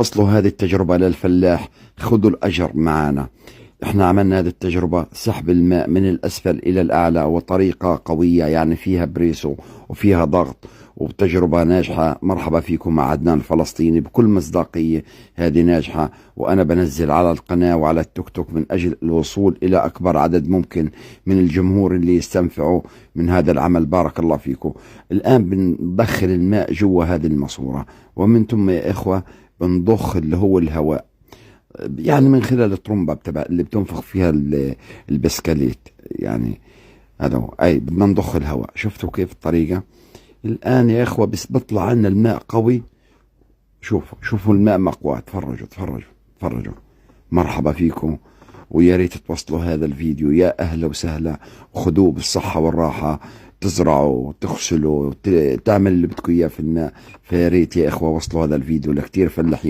وصلوا هذه التجربة للفلاح، خذوا الأجر معنا. احنا عملنا هذه التجربة، سحب الماء من الأسفل إلى الأعلى، وطريقة قوية يعني فيها بريسو وفيها ضغط، وتجربة ناجحة. مرحبا فيكم مع عدنان الفلسطيني بكل مصداقية، هذه ناجحة، وأنا بنزل على القناة وعلى التيك توك من أجل الوصول إلى أكبر عدد ممكن من الجمهور اللي يستنفعوا من هذا العمل. بارك الله فيكم. الآن بندخل الماء جوا هذه الماسورة، ومن ثم يا إخوة بنضخ اللي هو الهواء، يعني من خلال الطرمبة اللي بتنفخ فيها البسكليت، يعني هذا هو. أي بدنا نضخ الهواء. شفتوا كيف الطريقة؟ الآن يا إخوة بس بيطلع عنا الماء قوي. شوفوا الماء مقوى. تفرجوا. مرحبا فيكم، ويا ريت توصلوا هذا الفيديو. يا أهلا وسهلا، وخذوه بالصحة والراحة، تزرعوا وتغسلوا وتعمل اللي بدكم إياه في الماء. فيا ريت يا إخوة وصلوا هذا الفيديو لكتير فلاحين.